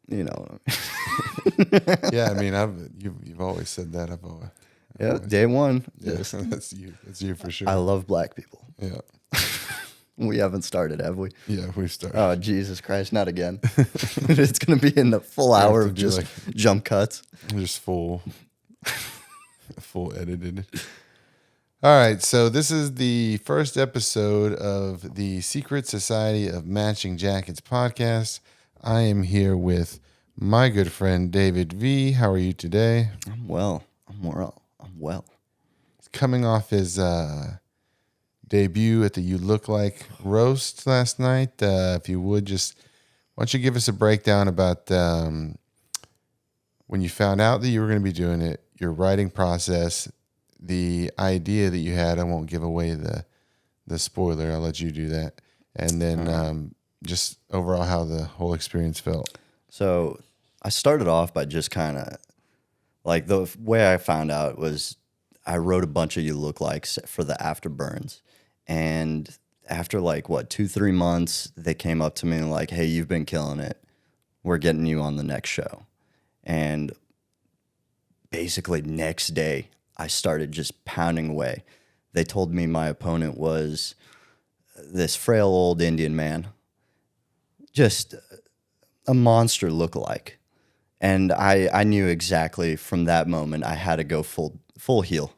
You know. Yeah, I mean, you've always said that. Yeah, day one. Yeah, Yes. that's you. That's you for sure. I love black people. Yeah, We haven't started, have we? yeah, we've started. Oh, Jesus Christ, not again. It's going to be in the full have hour to of do, just like- jump cuts. Just full edited. All right, so this is the first episode of the Secret Society of Matching Jackets podcast. I am here with my good friend David V. How are you today? I'm well. I'm well. Coming off his debut at the You Look Like roast last night. If you would just, why don't you give us a breakdown about when you found out that you were going to be doing it, your writing process, the idea that you had. I won't give away the spoiler. I'll let you do that. And then just overall how the whole experience felt. So I started off by just kind of like the way I found out was I wrote a bunch of You Look Likes for the Afterburns. And after 2-3 months, they came up to me and like, hey, you've been killing it. We're getting you on the next show. And basically next day, I started just pounding away. They told me my opponent was this frail old Indian man, just a monster lookalike. And I knew exactly from that moment I had to go full heel.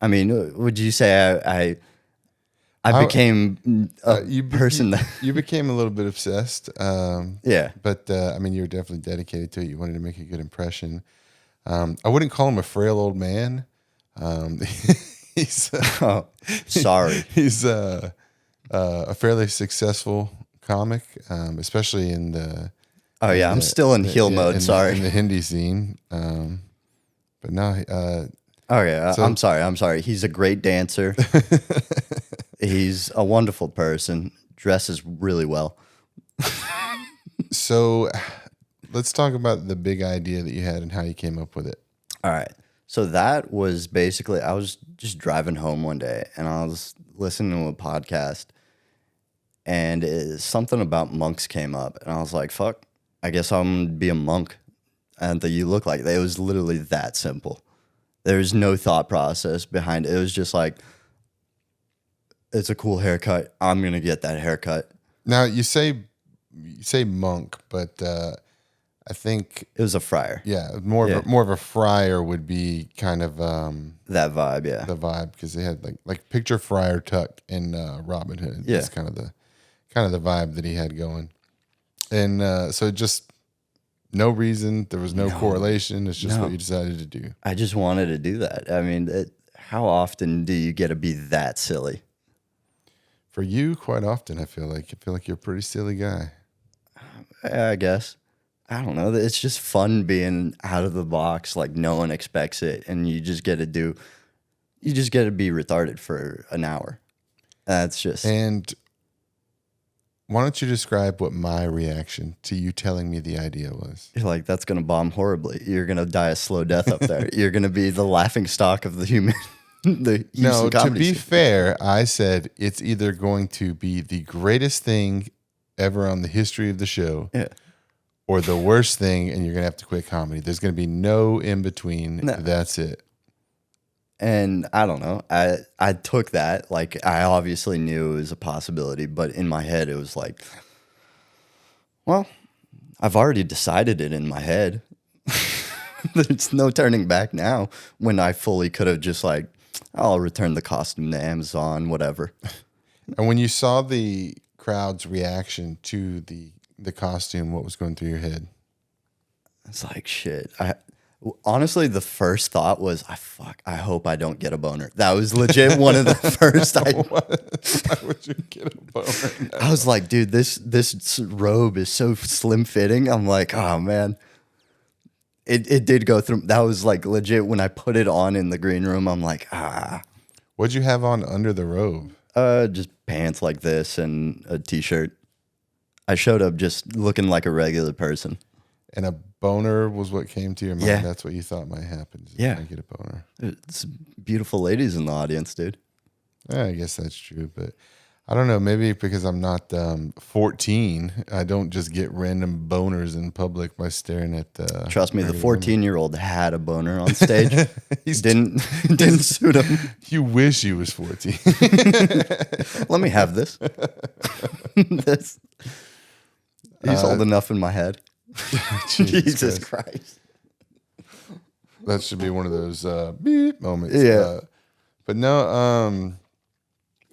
I mean, would you say I became a person that... You became a little bit obsessed. Yeah. But, I mean, you were definitely dedicated to it. You wanted to make a good impression. I wouldn't call him a frail old man. He's Oh, sorry. he's a fairly successful comic, especially in the... Oh, yeah, I'm still in heel mode, sorry. In the Hindi scene. But no... Oh, yeah, So- I'm sorry. He's a great dancer. He's a wonderful person, dresses really well. So let's talk about the big idea that you had and how you came up with it. All right. So that was basically, I was just driving home one day and I was listening to a podcast and something about monks came up. And I was like, fuck, I guess I'm going to be a monk. And that You Look Like. It was literally that simple. There was no thought process behind it. It was just like, it's a cool haircut. I'm going to get that haircut. Now you say monk, but I think It was a friar. more of a friar would be kind of That vibe, yeah. the vibe, because they had like picture Friar Tuck in Robin Hood. Yeah. That's kind of the vibe that he had going, and so just no reason. There was no correlation. It's just No. what you decided to do. I just wanted to do that. I mean, how often do you get to be that silly? For you, quite often, I feel like you're a pretty silly guy. I guess. I don't know. It's just fun being out of the box. Like no one expects it, and you just get to be retarded for an hour. That's just And why don't you describe what my reaction to you telling me the idea was? you're like, that's gonna bomb horribly. You're gonna die a slow death up there. You're gonna be the laughing stock of the human. The Houston No, to comedy be scene. fair, I said it's either going to be the greatest thing ever on the history of the show, Yeah. or the worst thing, and you're gonna have to quit comedy. There's gonna be no in between. No. That's it. And I don't know. I took that. Like I obviously knew it was a possibility, but in my head it was like, well, I've already decided it in my head. There's no turning back now when I fully could have just like, I'll return the costume to Amazon, whatever. And when you saw the crowd's reaction to the costume, what was going through your head? It's like, shit. Honestly, the first thought was, I hope I don't get a boner. That was legit one of the first. Why would you get a boner? I was like, dude, this robe is so slim fitting. I'm like, oh man. It did go through. That was like legit when I put it on in the green room. I'm like, What'd you have on under the robe? just pants like this and a t-shirt. I showed up just looking like a regular person. And a boner was what came to your mind. Yeah. That's what you thought might happen. Yeah. I get a boner. It's beautiful ladies in the audience, dude. I guess that's true, but I don't know. Maybe because I'm not 14, I don't just get random boners in public by staring at. Trust me, the pretty women. 14-year-old had a boner on stage. He's didn't suit him. You wish he was 14. Let me have this. This. He's old enough in my head. Jesus Christ. That should be one of those beep moments. Yeah. But no,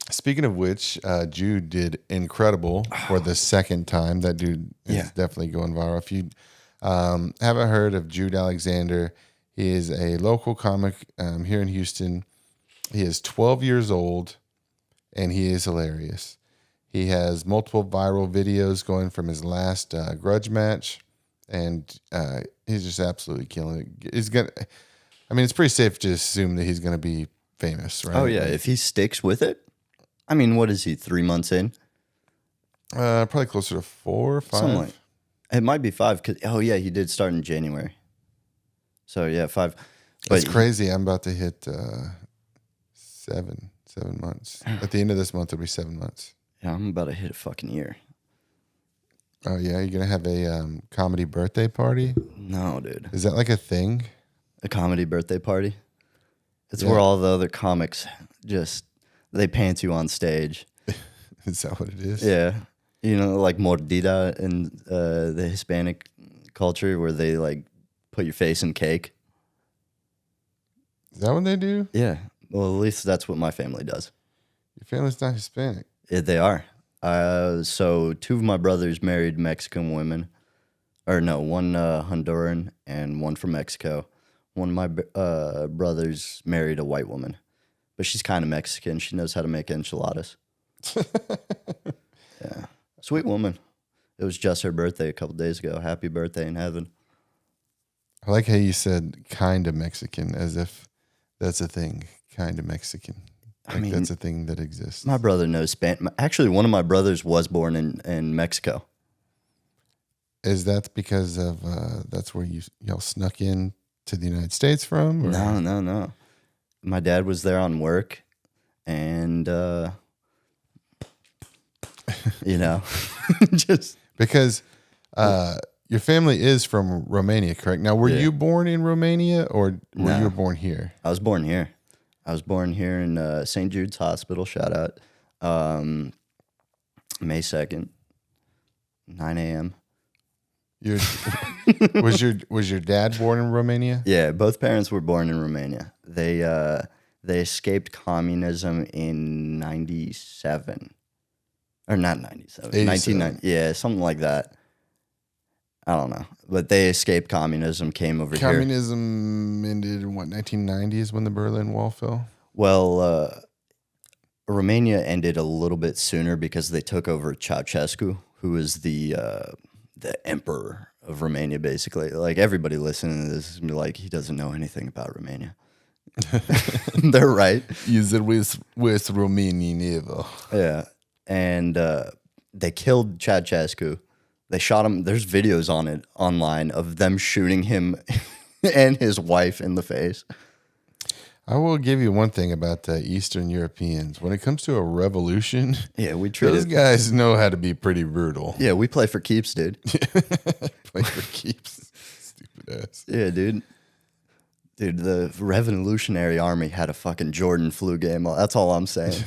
speaking of which, Jude did incredible for the second time. That dude is definitely going viral. If you haven't heard of Jude Alexander, he is a local comic here in Houston. He is 12 years old, and he is hilarious. He has multiple viral videos going from his last grudge match, and he's just absolutely killing it. It's pretty safe to assume that he's gonna be famous, right? Oh yeah, if he sticks with it. I mean, what is he? 3 months in? Probably closer to 4 or 5. Something like. It might be 5. He did start in January. So yeah, 5. But It's crazy. I'm about to hit 7 months. At the end of this month, it'll be 7 months. Yeah, I'm about to hit a fucking year. Oh yeah, you're gonna have a comedy birthday party? No, dude. Is that like a thing? A comedy birthday party. It's Yeah. where all the other comics just they pants you on stage. Is that what it is? Yeah. You know, like mordida in the Hispanic culture where they like put your face in cake. Is that what they do? Yeah. Well, at least that's what my family does. Your family's not Hispanic. They are. So 2 of my brothers married Mexican women. Or no, one Honduran and one from Mexico. One of my brothers married a white woman. But she's kind of Mexican. She knows how to make enchiladas. Yeah. Sweet woman. It was just her birthday a couple days ago. Happy birthday in heaven. I like how you said kind of Mexican, as if that's a thing. Kind of Mexican. Like that's a thing that exists. My brother knows Spanish. Actually, one of my brothers was born in Mexico. Is that because of that's where y'all snuck in to the United States from? Or? No. My dad was there on work, and just Because your family is from Romania, correct? Now, were you born in Romania or were you born here? I was born here. I was born here in St. Jude's Hospital. Shout out. May 2nd, 9 a.m. Was your dad born in Romania? Yeah, both parents were born in Romania. They escaped communism in 97. Or not 97. 1990. Yeah, something like that. I don't know. But they escaped communism, came over here. Communism ended in what, 1990s when the Berlin Wall fell? Well, Romania ended a little bit sooner because they took over Ceausescu, who is the emperor of Romania, basically. Like, everybody listening to this is going to be like, he doesn't know anything about Romania. They're right. Is it with Romania never? Yeah. And they killed Ceausescu. They shot him. There's videos on it online of them shooting him and his wife in the face. I will give you one thing about Eastern Europeans. When it comes to a revolution, Yeah, we treat those it. guys know how to be pretty brutal. Yeah, we play for keeps, dude. Play for keeps. Stupid ass. Yeah, dude. Dude, the Revolutionary Army had a fucking Jordan flu game. That's all I'm saying.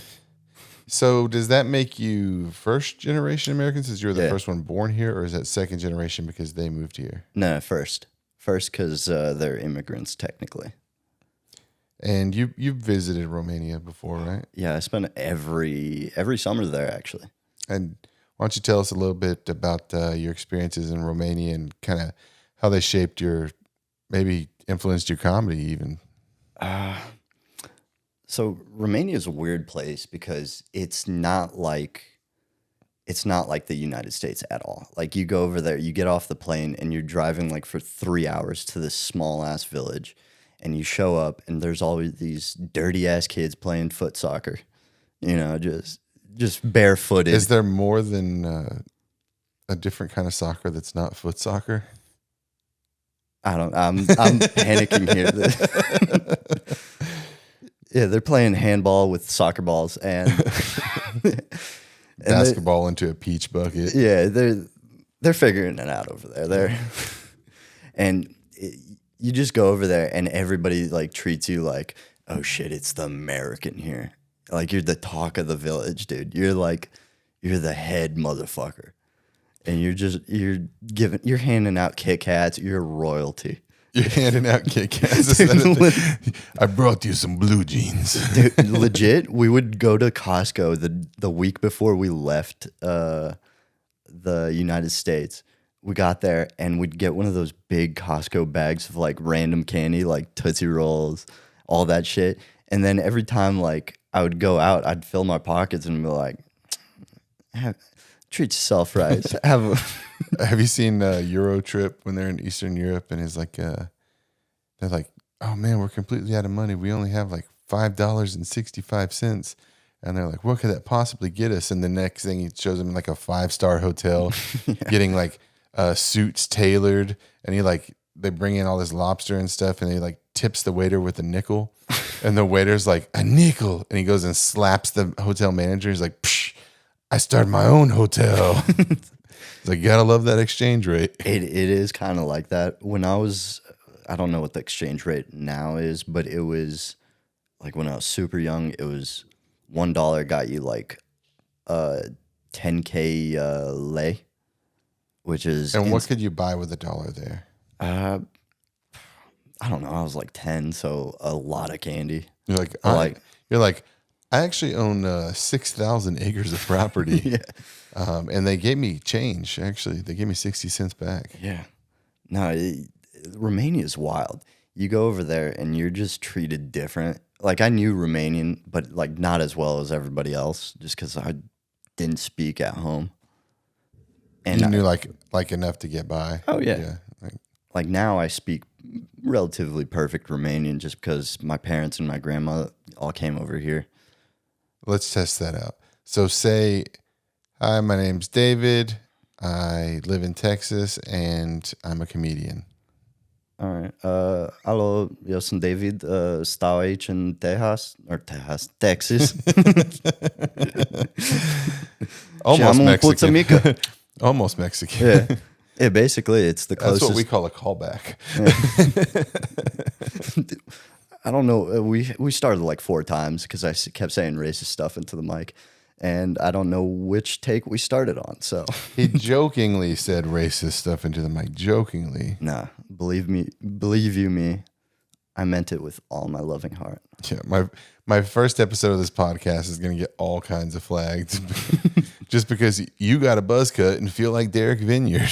So does that make you first generation American since you're the Yeah. first one born here, or is that second generation because they moved here? No, first because they're immigrants technically. And you visited Romania before, right? Yeah, I spent every summer there actually. And why don't you tell us a little bit about your experiences in Romania and kind of how they shaped maybe influenced your comedy even? So Romania is a weird place because it's not like the United States at all. Like, you go over there, you get off the plane and you're driving like for 3 hours to this small ass village, and you show up and there's always these dirty ass kids playing foot soccer, just barefooted. Is there more than a different kind of soccer that's not foot soccer? I'm panicking here. Yeah, they're playing handball with soccer balls, and And basketball into a peach bucket. yeah, they're figuring it out over there. And you just go over there, and everybody like treats you like, oh shit, it's the American here. Like you're the talk of the village, dude. You're the head motherfucker, and you're handing out Kit Kats. You're royalty. You're handing out Kit Kats. I brought you some blue jeans. Dude, legit, we would go to Costco the week before we left the United States. We got there and we'd get one of those big Costco bags of like random candy, like Tootsie Rolls, all that shit. And then every time like I would go out, I'd fill my pockets and be like, treat yourself right. Have you seen Euro Trip when they're in Eastern Europe and it's like they're like, oh man, we're completely out of money. We only have like $5.65. And they're like, what could that possibly get us? And the next thing he shows them like a 5-star hotel, getting like suits tailored, and they bring in all this lobster and stuff, and he like tips the waiter with a nickel, and the waiter's like, a nickel, and he goes and slaps the hotel manager. He's like, psh, I started my own hotel. It's like, you gotta love that exchange rate. It is kind of like that. When I don't know what the exchange rate now is, but it was like when I was super young, it was $1 got you like 10K lei, which is. And what could you buy with $1 there? I don't know. I was like 10, so a lot of candy. You're like, I actually own 6,000 acres of property. Yeah. And they gave me change. Actually, they gave me 60 cents back. Yeah. No, Romania is wild. You go over there and you're just treated different. Like I knew Romanian, but like not as well as everybody else, just because I didn't speak at home. And you knew like enough to get by. Oh yeah. Like now I speak relatively perfect Romanian just because my parents and my grandma all came over here. Let's test that out. So say, hi, my name's David. I live in Texas and I'm a comedian. All right. Alo, eu sunt David. Stau aici în Texas. Almost Mexican. Mexican. Almost Mexican. Yeah. Yeah, basically, it's the closest. That's what we call a callback. I don't know. We started like 4 times because I kept saying racist stuff into the mic, and I don't know which take we started on. So he jokingly said racist stuff into the mic. Jokingly. Nah, believe me, I meant it with all my loving heart. Yeah, my first episode of this podcast is going to get all kinds of flags just because you got a buzz cut and feel like Derek Vineyard.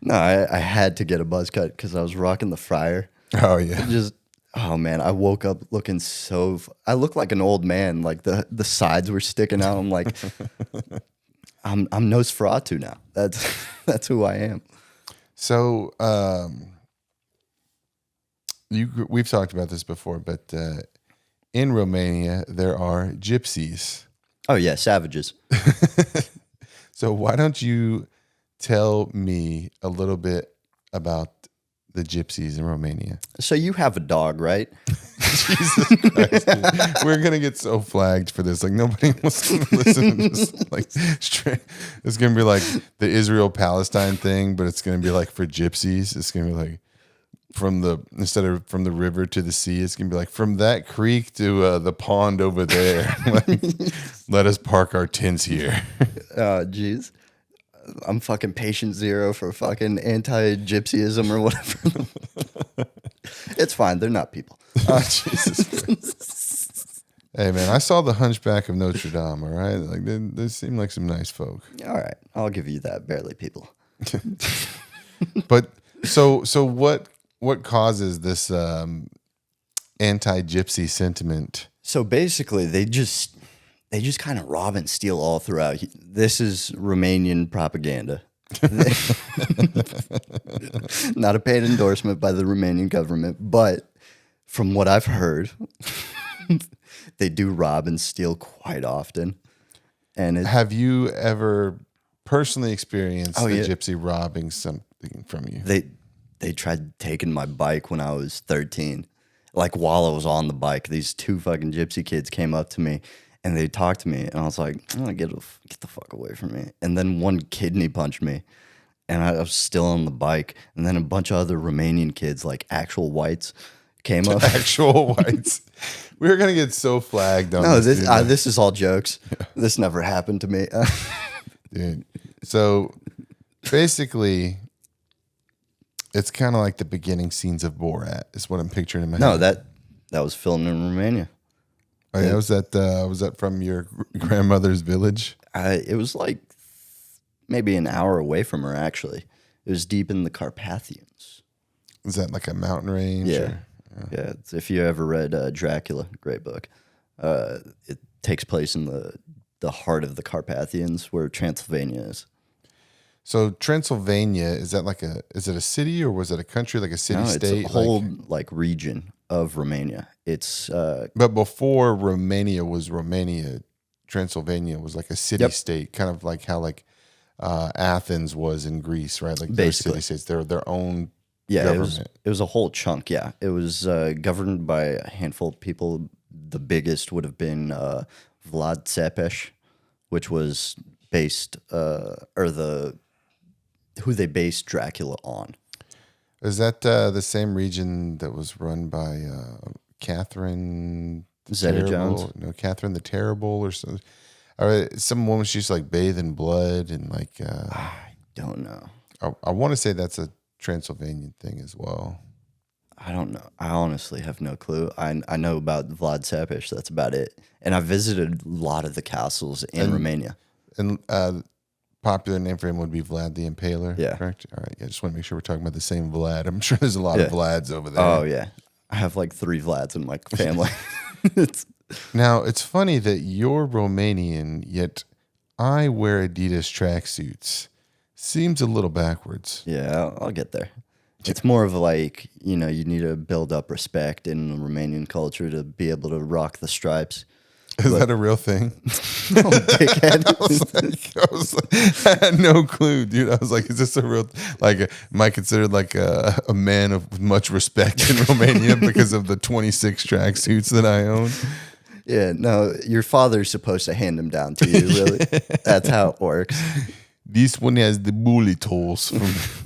No, I had to get a buzz cut because I was rocking the fryer. Oh yeah. Oh man, I woke up looking I look like an old man. Like the sides were sticking out. I'm like, I'm Nosferatu now. That's who I am. So, we've talked about this before, but in Romania there are gypsies. Oh yeah, savages. So why don't you tell me a little bit about the gypsies in Romania? So you have a dog, right? Jesus Christ, dude. We're gonna get so flagged for this. Like nobody wants to listen to this. Like straight. It's gonna be like the Israel-Palestine thing, but it's gonna be like for gypsies. It's gonna be like instead of from the river to the sea, it's gonna be like from that creek to the pond over there. Like, let us park our tents here. Oh, jeez. I'm fucking patient zero for fucking anti-gypsyism or whatever. It's fine. They're not people. Jesus Christ. Hey, man, I saw the Hunchback of Notre Dame, all right? Like, they seem like some nice folk. All right. I'll give you that. Barely people. But so what causes this anti-gypsy sentiment? So basically, they just kind of rob and steal all throughout. This is Romanian propaganda. Not a paid endorsement by the Romanian government, but from what I've heard, they do rob and steal quite often. And have you ever personally experienced a gypsy robbing something from you? They tried taking my bike when I was 13. like while I was on the bike, these two fucking gypsy kids came up to me and they talked to me, and I was like, oh, get the fuck away from me. And then one kidney punched me, and I was still on the bike. And then a bunch of other Romanian kids, like actual whites, came up. Actual whites. We were gonna get so flagged on No, this. this is all jokes. This never happened to me. Dude. So basically, it's kind of like the beginning scenes of Borat. Is what I'm picturing in my No, head. that was filmed in Romania. Oh yeah, was that from your grandmother's village? It was like maybe an hour away from her. Actually, it was deep in the Carpathians. Is that like a mountain range? Yeah, or- yeah. If you ever read Dracula, great book. It takes place in the heart of the Carpathians, where Transylvania is. So Transylvania, is it a city or was it a country, like a city No, state? it's a whole like region of Romania. It's But before Romania was Romania, Transylvania was like a city state, kind of like how Athens was in Greece, right? Like they're Basically. city states, they're their own yeah, government. it was a whole chunk. Yeah, it was governed by a handful of people. The biggest would have been Vlad Tepes, which was based who they based Dracula on. Is that the same region that was run by Catherine the Zeta-Jones? Terrible? No, Catherine the Terrible or something. Or some woman she used to like bathe in blood and like. I don't know. I want to say that's a Transylvanian thing as well. I don't know. I honestly have no clue. I know about Vlad Tepes. That's about it. And I visited a lot of the castles in Romania. And popular name for him would be Vlad the Impaler. Yeah. Correct. All right. I just want to make sure we're talking about the same Vlad. I'm sure there's a lot of Vlads over there. Oh yeah, I have like 3 Vlads in my family. Now it's funny that you're Romanian, yet I wear Adidas tracksuits. Seems a little backwards. Yeah, I'll get there. It's more of like, you need to build up respect in the Romanian culture to be able to rock the stripes. Is that a real thing? No, dickhead. I had no clue, dude. I was like, is this a real, am I considered like a man of much respect in Romania because of the 26 tracksuits that I own? Yeah, no, your father's supposed to hand them down to you, really. That's how it works. This one has the bullet holes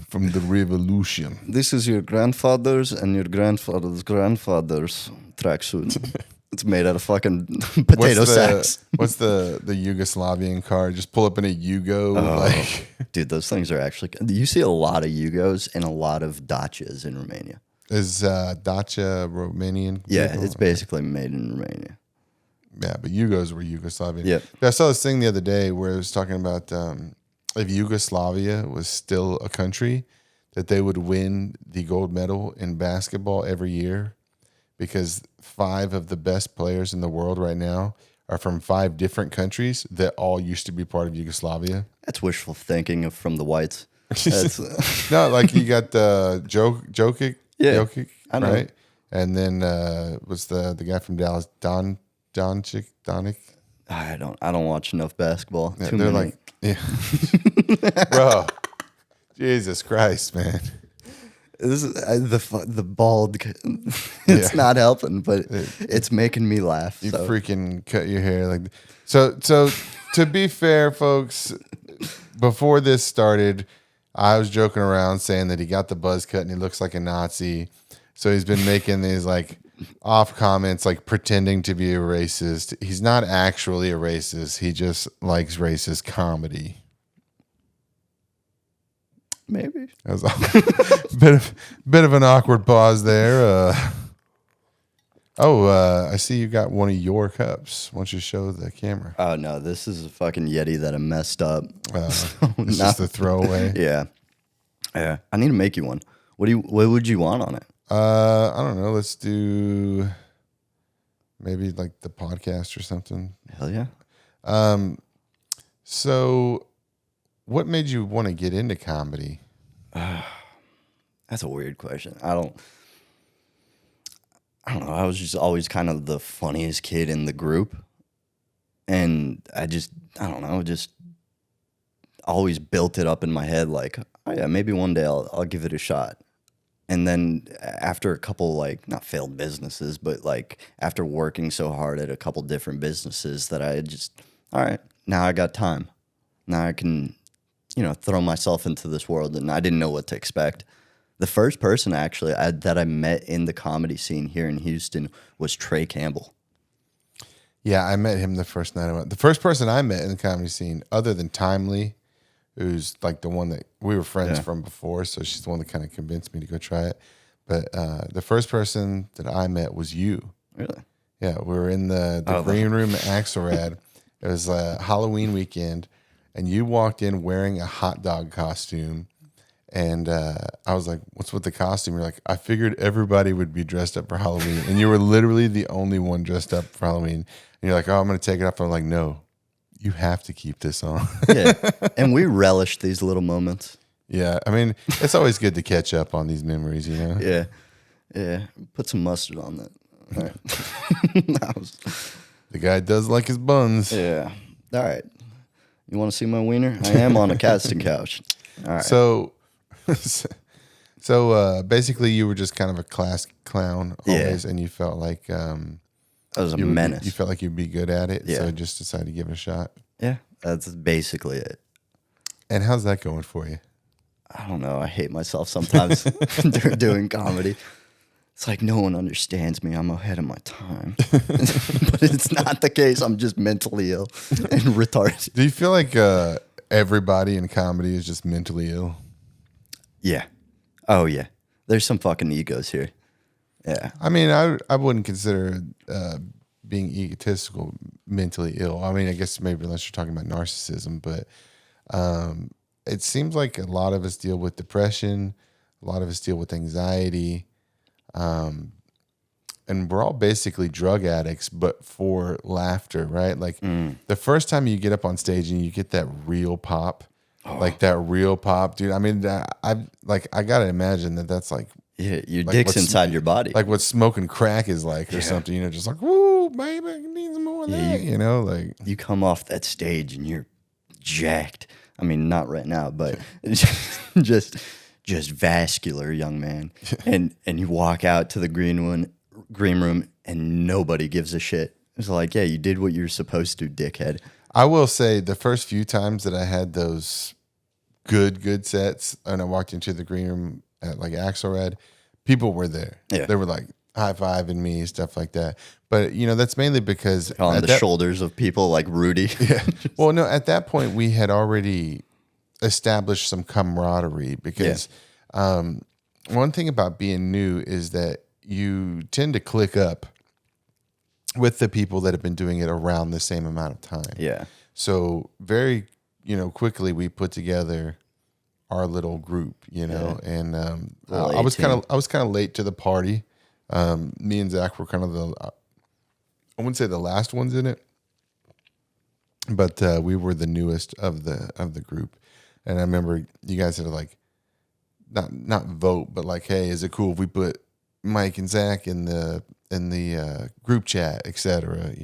from the revolution. This is your grandfather's and your grandfather's grandfather's tracksuit. It's made out of fucking potato sacks. What's the Yugoslavian car? Just pull up in a Yugo. Dude, those things are actually... You see a lot of Yugos and a lot of Dachas in Romania. Is Dacia Romanian? Yeah, vehicle? it's basically made in Romania. Yeah, but Yugos were Yugoslavian. Yep. I saw this thing the other day where it was talking about if Yugoslavia was still a country, that they would win the gold medal in basketball every year because 5 of the best players in the world right now are from 5 different countries that all used to be part of Yugoslavia. That's wishful thinking from the whites. That's, No, like you got the Jokic, Yeah, Jokic, I know. right? And then was the guy from Dallas, Doncic. I don't watch enough basketball. Yeah, Too they're many. like, yeah, bro, Jesus Christ, man. This is the bald. It's not helping, but it's making me laugh. You So. freaking cut your hair like so. To be fair, folks, before this started, I was joking around saying that he got the buzz cut and he looks like a Nazi. So he's been making these like off comments, like pretending to be a racist. He's not actually a racist. He just likes racist comedy. Maybe. That was a bit of an awkward pause there. I see you got one of your cups. Why don't you show the camera? Oh no, this is a fucking Yeti that I messed up. It's just a throwaway. Yeah. I need to make you one. What would you want on it? I don't know. Let's do maybe like the podcast or something. Hell yeah. So what made you want to get into comedy? That's a weird question. I don't know. I was just always kind of the funniest kid in the group. And I don't know, just always built it up in my head like, oh yeah, maybe one day I'll give it a shot. And then after a couple, like, not failed businesses, but like after working so hard at a couple different businesses that I had just, all right, now I got time. Now I can, throw myself into this world, and I didn't know what to expect. The first person actually that I met in the comedy scene here in Houston was Trey Campbell. Yeah, I met him the first night I went. The first person I met in the comedy scene, other than Timely, who's like the one that we were friends from before, so she's the one that kind of convinced me to go try it. But the first person that I met was you. Really? Yeah, we were in the green room at Axelrad. It was a Halloween weekend, and you walked in wearing a hot dog costume. And I was like, what's with the costume? You're like, I figured everybody would be dressed up for Halloween. And you were literally the only one dressed up for Halloween. And you're like, oh, I'm going to take it off. I'm like, no, you have to keep this on. Yeah. And we relished these little moments. Yeah. I mean, it's always good to catch up on these memories, you know? Yeah. Yeah. Put some mustard on that. All right. The guy does like his buns. Yeah. All right. You want to see my wiener? I am on a casting couch. All right. So basically you were just kind of a class clown always, and you felt like I was a menace. You felt like you'd be good at it, Yeah. so just decided to give it a shot. Yeah. That's basically it. And how's that going for you? I don't know. I hate myself sometimes doing comedy. It's like no one understands me. I'm ahead of my time. But it's not the case. I'm just mentally ill and retarded. Do you feel like everybody in comedy is just mentally ill? Yeah. Oh, yeah. There's some fucking egos here. Yeah. I mean, I wouldn't consider being egotistical mentally ill. I mean, I guess maybe unless you're talking about narcissism, but it seems like a lot of us deal with depression. A lot of us deal with anxiety. And we're all basically drug addicts, but for laughter, right? Like the first time you get up on stage and you get that real pop, like that real pop, dude. I mean, I gotta imagine that's like, Yeah, your like dick's inside your body. like what smoking crack is like, or something. You know, just like, woo, baby, I need some more of that. You know, like you come off that stage and you're jacked. I mean, not right now, but just vascular, young man. And you walk out to the green room and nobody gives a shit. It's like, yeah, you did what you're supposed to, dickhead. I will say the first few times that I had those good sets and I walked into the green room at like Axelrad, people were there. Yeah. They were like high-fiving me, stuff like that. But, you know, that's mainly because On the shoulders of people like Rudy. Yeah. Well, no, at that point we had already established some camaraderie because one thing about being new is that you tend to click up with the people that have been doing it around the same amount of time. Yeah. So very, quickly we put together our little group, and I was kind of late to the party. Me and Zach were kind of I wouldn't say the last ones in it, but we were the newest of the group. And I remember you guys had to like not vote, but like, hey, is it cool if we put Mike and Zach in the group chat, etc.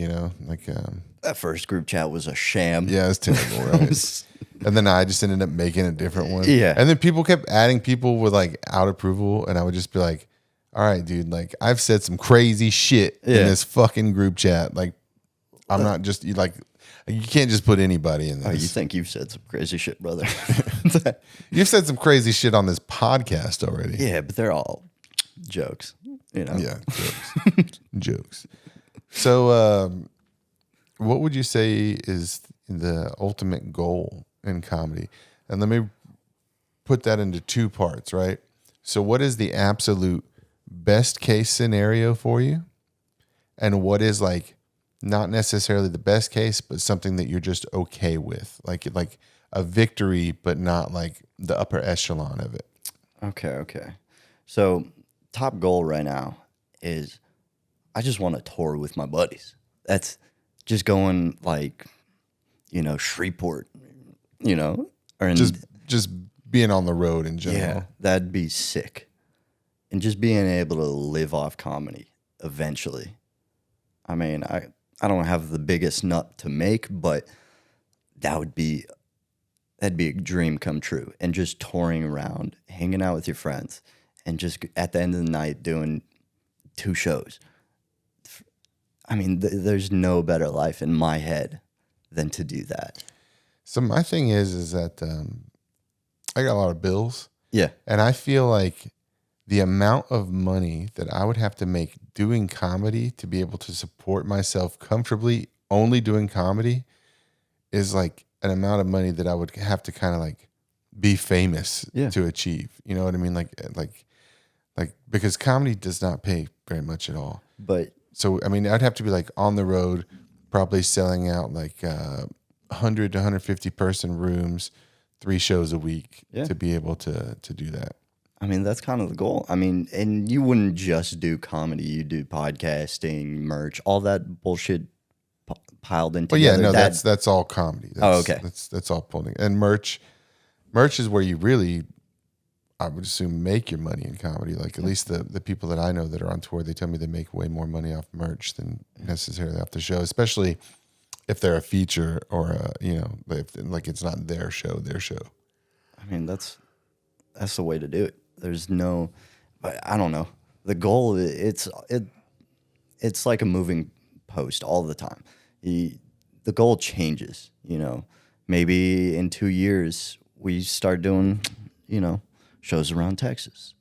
That first group chat was a sham. Yeah, it was terrible, right? And then I just ended up making a different one. Yeah. And then people kept adding people with like out approval, and I would just be like, all right, dude, like I've said some crazy shit in this fucking group chat. Like I'm not just you can't just put anybody in this. Oh, you think you've said some crazy shit, brother. You've said some crazy shit on this podcast already. Yeah, but they're all jokes, Yeah, jokes. Jokes. So what would you say is the ultimate goal in comedy? And let me put that into two parts, right? So what is the absolute best case scenario for you? And what is like not necessarily the best case, but something that you're just okay with? Like a victory, but not like the upper echelon of it. Okay. So top goal right now is I just want to tour with my buddies. That's just going like, Shreveport, or in, Just being on the road in general. yeah, that'd be sick. And just being able to live off comedy eventually. I mean, I don't have the biggest nut to make, but that'd be a dream come true. And just touring around, hanging out with your friends, and just at the end of the night doing 2 shows. I mean, there's no better life in my head than to do that. So my thing is that I got a lot of bills, Yeah. and I feel like the amount of money that I would have to make doing comedy to be able to support myself comfortably only doing comedy is like an amount of money that I would have to kind of like be famous Yeah. to achieve. You know what I mean? Like because comedy does not pay very much at all. But So, I mean, I'd have to be like on the road, probably selling out like 100 to 150 person rooms, 3 shows a week Yeah. to be able to do that. I mean, that's kind of the goal. I mean, and you wouldn't just do comedy, you do podcasting, merch, all that bullshit piled in Well, yeah, together. no, that's all comedy. That's, okay. That's all pulling. And merch is where you really, I would assume, make your money in comedy. Like at least the people that I know that are on tour, they tell me they make way more money off merch than necessarily off the show, especially if they're a feature or if like it's not their show. I mean, that's the way to do it. There's no, but I don't know. The goal, it's like a moving post all the time. The goal changes, Maybe in 2 years we start doing, shows around Texas,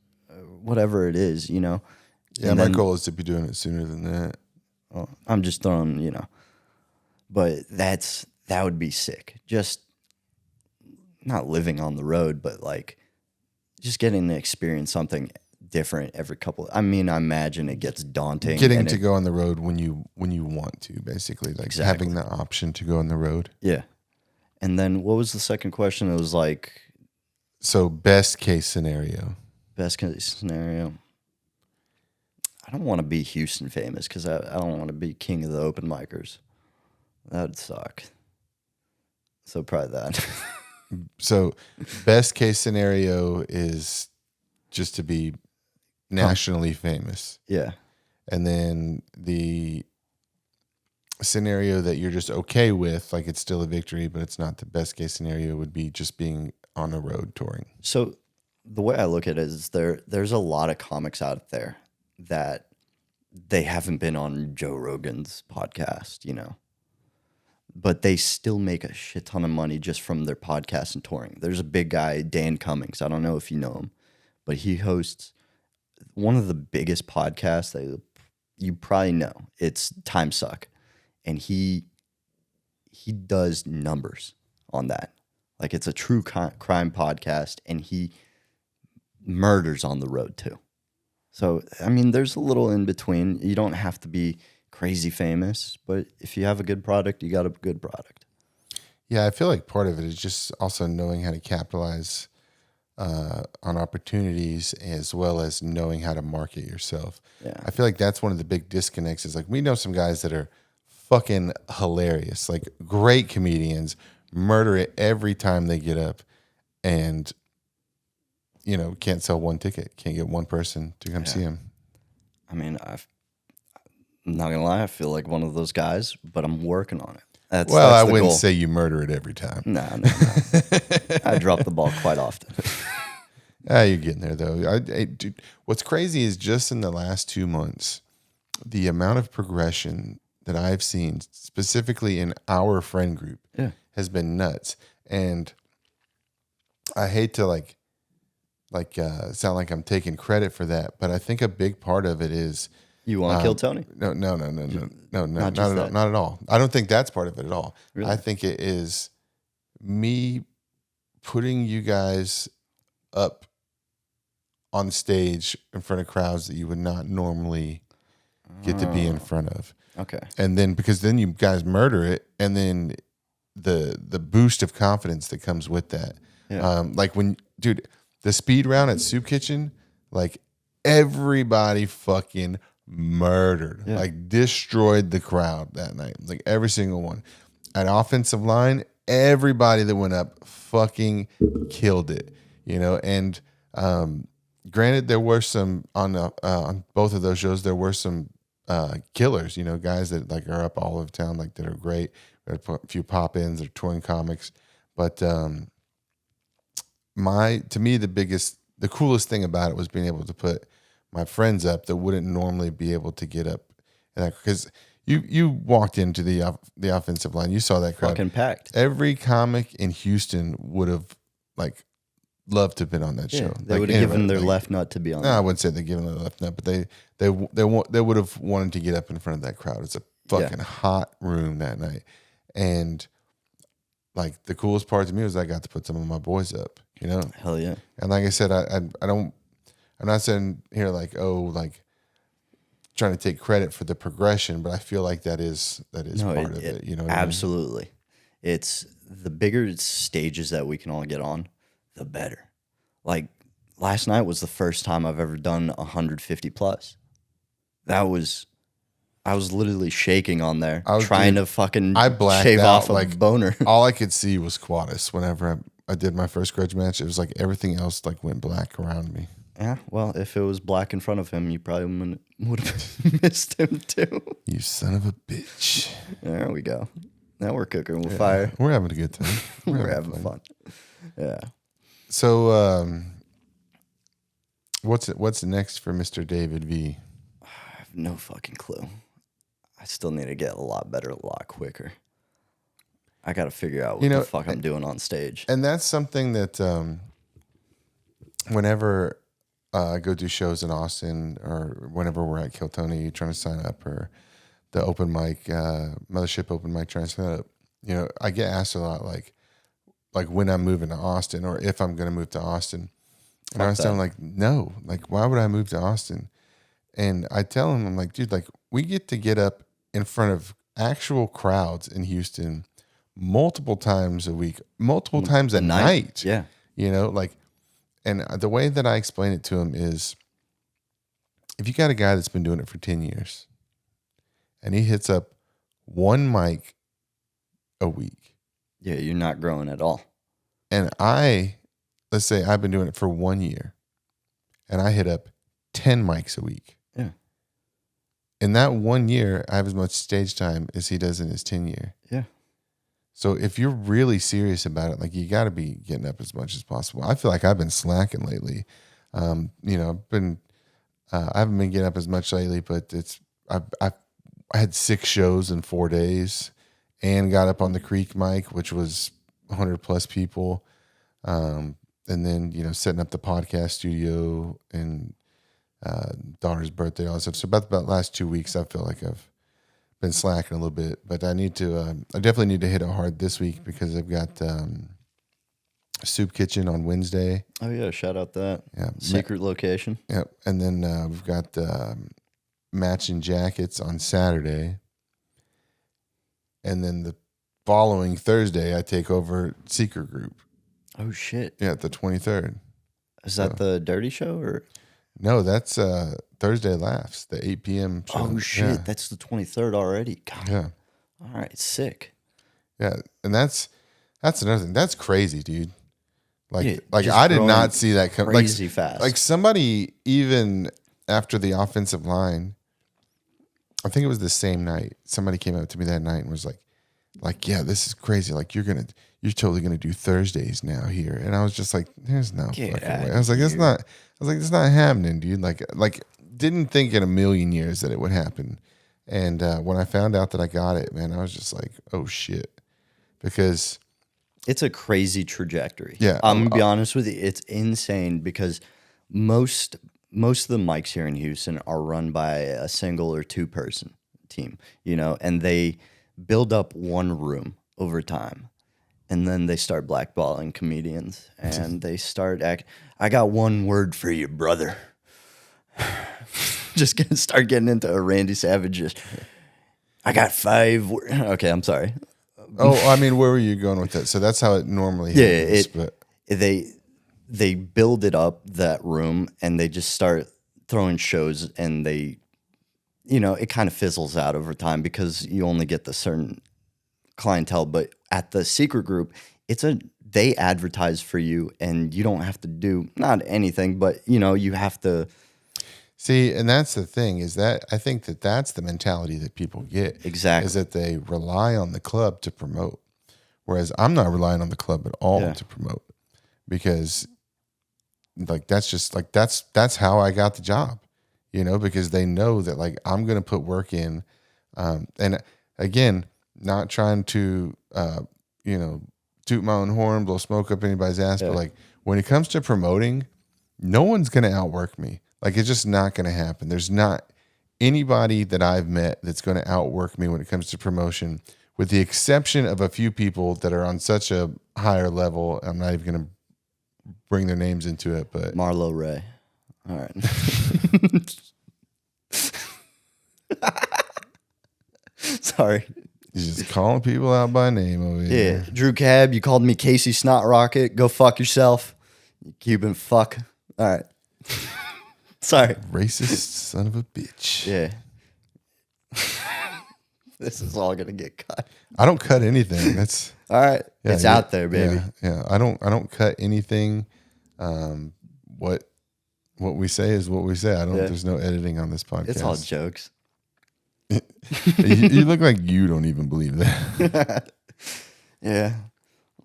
whatever it is, Yeah, And my then- goal is to be doing it sooner than that. Well, I'm just throwing, but that would be sick. Just not living on the road, but like just getting to experience something different every couple. I mean, I imagine it gets daunting. Getting and to go on the road when you want to, basically, like Exactly. having the option to go on the road. Yeah. And then what was the second question? It was like So best case scenario. best case scenario. I don't want to be Houston famous because I don't want to be king of the open micers. That would suck. So probably that. So best case scenario is just to be nationally famous. Yeah. And then the scenario that you're just okay with, like it's still a victory, but it's not the best case scenario, would be just being on a road touring. So the way I look at it is there's a lot of comics out there that they haven't been on Joe Rogan's podcast, but they still make a shit ton of money just from their podcast and touring. There's a big guy, Dan Cummings. I don't know if you know him, but he hosts one of the biggest podcasts that you probably know. It's Time Suck. And he does numbers on that. Like it's a true crime podcast, and he murders on the road too. So, I mean, there's a little in between. You don't have to be crazy famous, but if you have a good product, you got a good product. Yeah, I feel like part of it is just also knowing how to capitalize on opportunities, as well as knowing how to market yourself. Yeah. I feel like that's one of the big disconnects is like we know some guys that are fucking hilarious, like great comedians, murder it every time they get up, and can't sell one ticket, can't get one person to come see him. I mean, I'm not gonna lie, I feel like one of those guys, but I'm working on it. That's I the wouldn't goal. say you murder it every time. No. I drop the ball quite often. You're getting there though. Dude, what's crazy is just in the last 2 months, the amount of progression that I've seen, specifically in our friend group, has been nuts. And I hate to sound like I'm taking credit for that, but I think a big part of it is You want to kill Tony? no, not that. at all. I don't think that's part of it at all. Really? I think it is me putting you guys up on stage in front of crowds that you would not normally get to be in front of. Okay. And then because then you guys murder it, and then the boost of confidence that comes with that. Yeah. Like when, dude, the speed round at Soup Kitchen, like everybody fucking murdered, like destroyed the crowd that night. Like every single one. At offensive line, everybody that went up fucking killed it, and granted, there were some on both of those shows. There were some killers, guys that like are up all over town, like that are great. We had a few pop-ins or touring comics, but to me, the the coolest thing about it was being able to put my friends up that wouldn't normally be able to get up, because you walked into the offensive line, you saw that crowd, Fucking packed. every comic in Houston would have like loved to have been on that show. They Like, would have given anyway, their like, left nut to be on. no, I wouldn't say they're giving their left nut, but they would have wanted to get up in front of that crowd. It's a fucking hot room that night, and like the coolest part to me was I got to put some of my boys up, you know. Hell yeah. And like I said, I don't. I'm not sitting here like, oh, like trying to take credit for the progression, but I feel like that is part of it. You know, what absolutely. It's the bigger stages that we can all get on, the better. Like last night was the first time I've ever done 150 plus. I was literally shaking on there, trying to fucking I blacked shave out, off a like, boner. all I could see was Quadus. Whenever I did my first grudge match, it was like everything else like went black around me. Yeah, well, if it was black in front of him, you probably would have missed him too. You son of a bitch. There we go. Now we're cooking with fire. We're having a good time. We're having fun. Yeah. So, what's next for Mr. David V? I have no fucking clue. I still need to get a lot better, a lot quicker. I got to figure out what the fuck I'm doing on stage. And that's something that whenever I go do shows in Austin, or whenever we're at Kill Tony trying to sign up, or the open mic, Mothership open mic trying to sign up, you know, I get asked a lot like when I'm moving to Austin, or if I'm going to move to Austin. And I was telling like, no, like, why would I move to Austin? And I tell him, I'm like, dude, like, we get up in front of actual crowds in Houston multiple times a week, multiple times a night. Yeah. You know, like, and the way that I explain it to him is, if you got a guy that's been doing it for 10 years and he hits up one mic a week. Yeah, you're not growing at all. And let's say I've been doing it for 1 year and I hit up 10 mics a week. Yeah. In that 1 year, I have as much stage time as he does in his 10 year. Yeah. So if you're really serious about it, like, you got to be getting up as much as possible. I feel like I've been slacking lately. You know, I haven't been getting up as much lately, but I had 6 shows in 4 days, and got up on the Creek mic, which was 100 plus people. And then, you know, setting up the podcast studio and daughter's birthday, all that stuff. So about the last 2 weeks, I feel like I've been slacking a little bit, but I definitely need to hit it hard this week, because I've got Soup Kitchen on Wednesday. Oh yeah, shout out that. Yeah. Secret location. Yep. And then we've got Matching Jackets on Saturday. And then the following Thursday, I take over Secret Group. Oh shit. Yeah, the 23rd. Is that the Dirty Show or? No, that's Thursday Laughs, the 8 p.m. show. Oh shit, Yeah. that's the 23rd already. God. Yeah. All right, sick. Yeah, and that's another thing. That's crazy, dude. Like, Yeah, just I did growing not see that come. crazy fast. Like somebody, even after the offensive line, I think it was the same night, somebody came up to me that night and was like, yeah, this is crazy. Like, you're totally gonna do Thursdays now here. And I was just like, there's no fucking way. I was like, it's not happening, dude. Like didn't think in a million years that it would happen. And when I found out that I got it, man, I was just like, oh shit. Because it's a crazy trajectory. Yeah. I'm gonna be honest with you. It's insane because most of the mics here in Houston are run by a single or 2-person team, you know, and they build up one room over time. And then they start blackballing comedians and they start I got one word for you, brother. Start getting into a Randy Savage. I got 5 words. Okay, I'm sorry. Oh, I mean, where were you going with that? So that's how it normally happens. But they build it up, that room, and they just start throwing shows, and they, you know, it kind of fizzles out over time because you only get the certain clientele. But at the Secret Group, they advertise for you, and you don't have to do not anything, but you know, you have to. See, and that's the thing, is that I think that's the mentality that people get. Exactly. Is that they rely on the club to promote. Whereas I'm not relying on the club at all to promote, because like that's just like that's how I got the job, because they know that like I'm gonna put work in, and again, not trying to toot my own horn, blow smoke up anybody's ass, but like when it comes to promoting, no one's gonna outwork me. Like it's just not gonna happen. There's not anybody that I've met that's gonna outwork me when it comes to promotion, with the exception of a few people that are on such a higher level. I'm not even gonna bring their names into it, but Marlo Ray. All right. Sorry. he's just calling people out by name over Yeah. here. Drew Cab, you called me Casey Snot Rocket. Go fuck yourself. You Cuban fuck. All right. Sorry. Racist son of a bitch. Yeah. This is all gonna get cut. I don't cut anything. That's All right. yeah, It's yeah, out there, baby. Yeah. I don't cut anything. What we say is what we say. I don't. Yeah. There's no editing on this podcast. It's all jokes. you look like you don't even believe that. Yeah.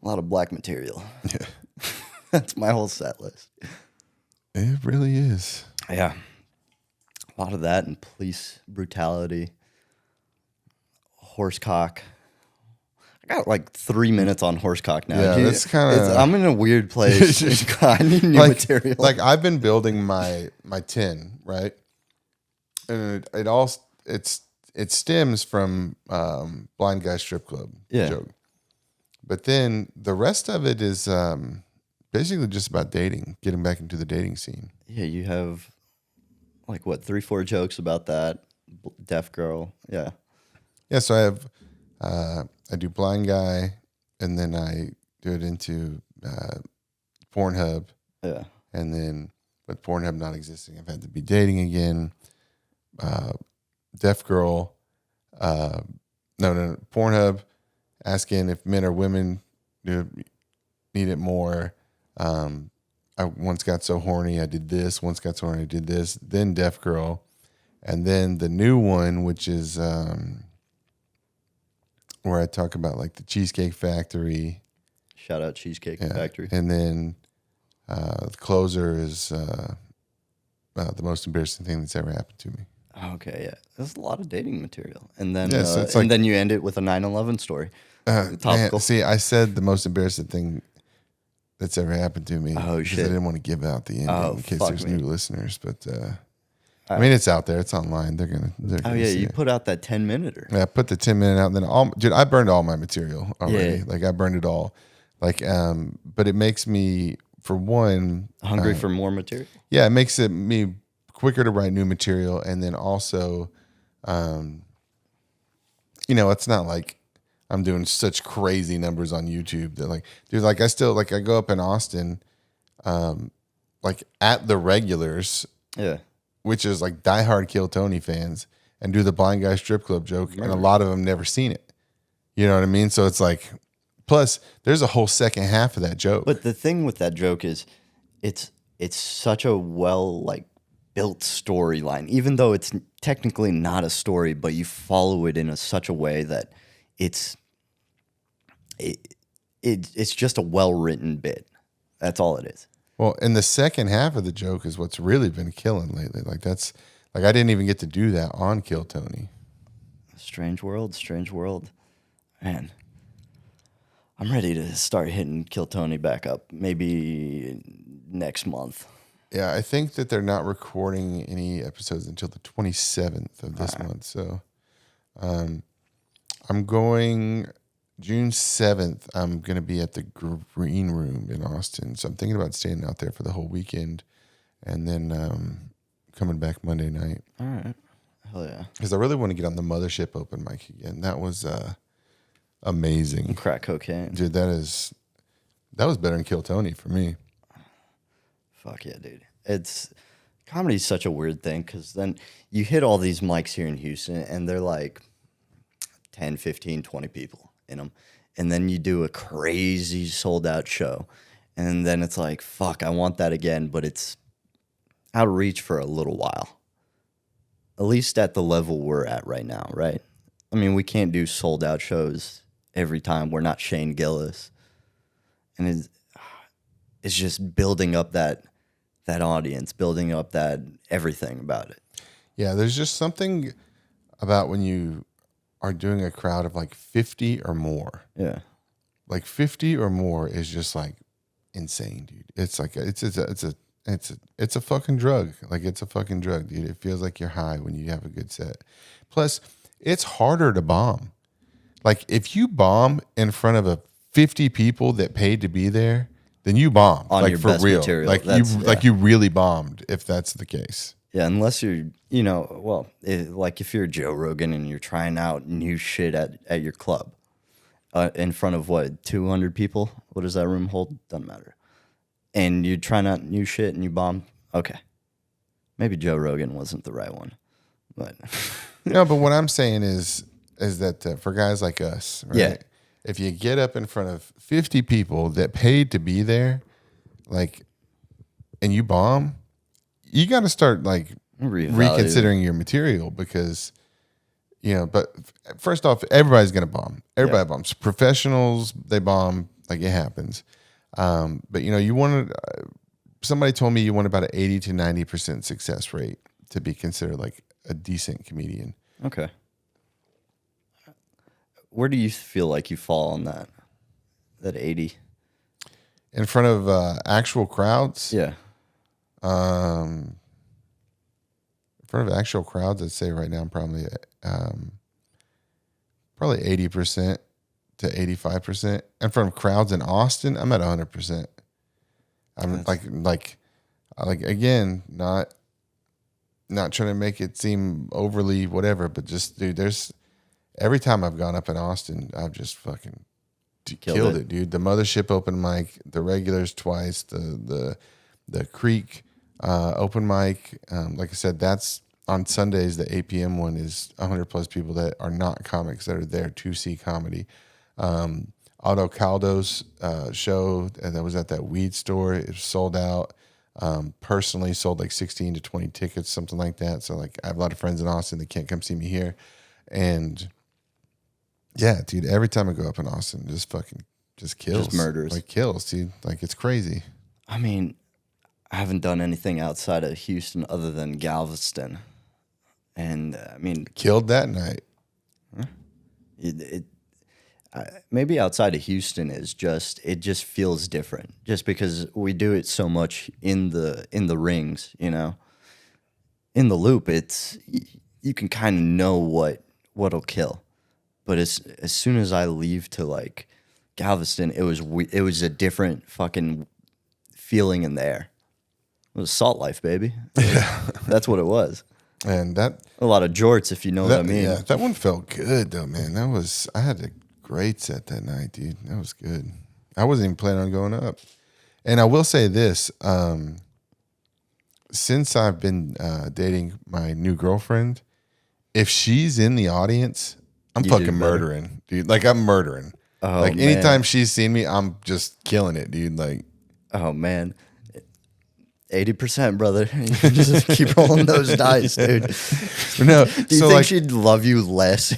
A lot of black material. Yeah. That's my whole set list. It really is. Yeah. A lot of that and police brutality. Horsecock. I got like 3 minutes on horsecock now. Yeah, that's kinda- I'm in a weird place. I need new material. Like I've been building my 10, right? And it stems from Blind Guy Strip Club joke. But then the rest of it is basically just about dating, getting back into the dating scene. Yeah, you have like what, 3-4 jokes about that. Deaf girl. Yeah. Yeah, so I have I do Blind Guy, and then I do it into Pornhub. Yeah. And then with Pornhub not existing, I've had to be dating again. Deaf girl. No, Pornhub asking if men or women need it more. I once got so horny, I did this. Once got so horny, I did this. Then deaf girl. And then the new one, which is where I talk about like the Cheesecake Factory. Shout out Cheesecake Factory. And then the closer is the most embarrassing thing that's ever happened to me. Okay, yeah. There's a lot of dating material. And then Yeah, so it's and then you end it with a 9/11 story. Topical. Man, see, I said the most embarrassing thing that's ever happened to me. Oh, because shit. I didn't want to give out the ending in case fuck there's me. new listeners. But I mean, it's out there. It's online. They're gonna Oh yeah, see you it. put out that 10-minute. Yeah, I put the 10-minute out, and then I burned all my material already. Yeah. Like I burned it all. Like, but it makes me, for one, Hungry for more material? yeah, it makes me quicker to write new material, and then also, it's not like I'm doing such crazy numbers on YouTube that like, dude, like I go up in Austin, like at the Regulars, Yeah. which is like diehard Kill Tony fans, and do the Blind Guy Strip Club joke, and a lot of them never seen it. You know what I mean? So it's like, plus there's a whole second half of that joke. But the thing with that joke is it's such a well built storyline, even though it's technically not a story, but you follow it in such a way that it's just a well written bit. That's all it is. Well, and the second half of the joke is what's really been killing lately. Like that's like I didn't even get to do that on Kill Tony. Strange world. Man, I'm ready to start hitting Kill Tony back up. Maybe next month. Yeah, I think that they're not recording any episodes until the 27th of this month. So I'm going June 7th. I'm going to be at the Green Room in Austin. So I'm thinking about staying out there for the whole weekend and then coming back Monday night. All right. Hell yeah. Because I really want to get on the Mothership open mic again. That was amazing. Crack cocaine. Dude, that was better than Kill Tony for me. Fuck yeah, dude. Comedy's such a weird thing because then you hit all these mics here in Houston and they're like 10, 15, 20 people in them. And then you do a crazy sold out show. And then it's like, fuck, I want that again, but it's out of reach for a little while. At least at the level we're at right now, right? I mean, we can't do sold out shows every time. We're not Shane Gillis. And it's just building up that that audience, building up that everything about it. Yeah, there's just something about when you are doing a crowd of like 50 or more. Yeah. Like 50 or more is just like insane, dude. It's like it's a fucking drug. Like it's a fucking drug, dude. It feels like you're high when you have a good set. Plus, it's harder to bomb. Like if you bomb in front of a 50 people that paid to be there, then you bombed. On like your for best real. material. Like you really bombed if that's the case. Yeah, unless you're, like if you're Joe Rogan and you're trying out new shit at your club in front of 200 people? What does that room hold? Doesn't matter. And you're trying out new shit and you bomb? Okay. Maybe Joe Rogan wasn't the right one. But no, but what I'm saying is that for guys like us, right? Yeah. If you get up in front of 50 people that paid to be there, like, and you bomb, you got to start like reconsidering your material because, but first off, everybody's going to bomb. Everybody bombs. Professionals, they bomb, like it happens. But you want somebody told me you want about an 80 to 90% success rate to be considered like a decent comedian. Okay. Where do you feel like you fall on that 80? In front of actual crowds? Yeah. In front of actual crowds, I'd say right now I'm probably 80% to 85%. In front of crowds in Austin, I'm at 100%. I'm like again, not trying to make it seem overly whatever, but just dude, there's every time I've gone up in Austin, I've just fucking killed it, dude. The Mothership open mic, the regulars twice, the Creek open mic. Like I said, that's on Sundays. The 8 p.m. one is 100 plus people that are not comics that are there to see comedy. Otto Caldo's show that was at that weed store, it was sold out. Personally sold like 16 to 20 tickets, something like that. So like I have a lot of friends in Austin that can't come see me here. And yeah, dude, every time I go up in Austin, just kills. Just murders. Like kills, dude. Like it's crazy. I mean, I haven't done anything outside of Houston other than Galveston. And I mean, killed that night. Maybe outside of Houston it just feels different just because we do it so much in the rings, in the loop. It's you can kind of know what'll kill, but as soon as I leave to like Galveston, it was a different fucking feeling in the air. It was Salt Life, baby. That's what it was. And that a lot of jorts, if you know what I mean. Yeah, that one felt good though, man. I had a great set that night, dude. That was good. I wasn't even planning on going up. And I will say this, since I've been dating my new girlfriend, if she's in the audience, I'm fucking murdering, dude. Like I'm murdering. Oh, like man. anytime she's seen me, I'm just killing it, dude. Like, oh man. 80%, brother. You can just keep rolling those dice, dude. No, do you think she'd love you less?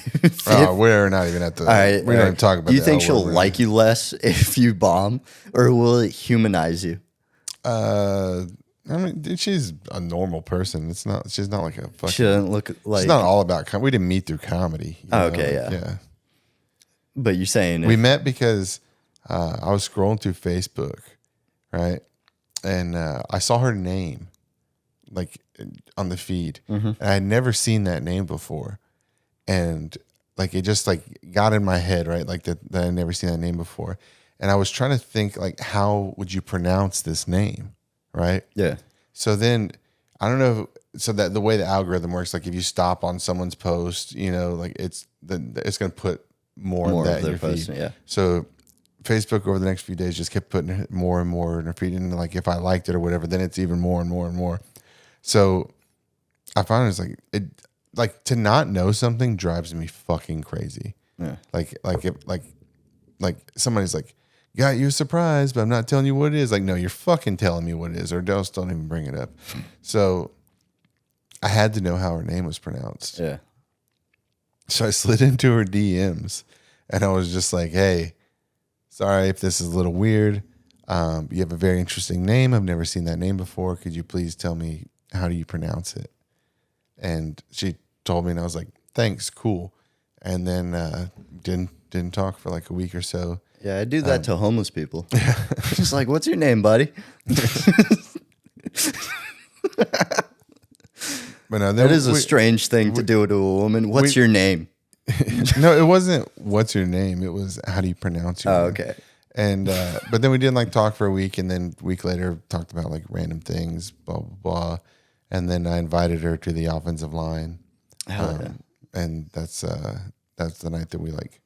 We're not even at the. All right, we don't even talk about. Do you think she'll like you less if you bomb, or will it humanize you? I mean, dude, she's a normal person. She's not like a fucking. She doesn't look like. It's not all about. We didn't meet through comedy. Okay, yeah. But you're saying we met because I was scrolling through Facebook, right? And I saw her name, like on the feed, and I had never seen that name before, and like it just like got in my head, right? Like that I'd never seen that name before, and I was trying to think like how would you pronounce this name, right? Yeah. So then I don't know. So that the way the algorithm works, like if you stop on someone's post, like it's going to put more of that in your feed. Yeah. So Facebook over the next few days just kept putting more and more in her feed, and like if I liked it or whatever, then it's even more and more and more. So I found it's like to not know something drives me fucking crazy. Yeah. Like somebody's like, got you a surprise, but I'm not telling you what it is. Like, no, you're fucking telling me what it is, or don't even bring it up. So I had to know how her name was pronounced. Yeah. So I slid into her DMs, and I was just like, hey. Sorry if this is a little weird. You have a very interesting name. I've never seen that name before. Could you please tell me how do you pronounce it? And she told me, and I was like, thanks, cool. And then didn't talk for like a week or so. Yeah, I do that to homeless people. Just like, what's your name, buddy? But no, That is a strange thing to do to a woman. What's your name? No, it wasn't what's your name. It was how do you pronounce your name? Okay. And but then we didn't like talk for a week, and then a week later talked about like random things, blah blah blah. And then I invited her to the offensive line. Hell yeah. And that's the night that we like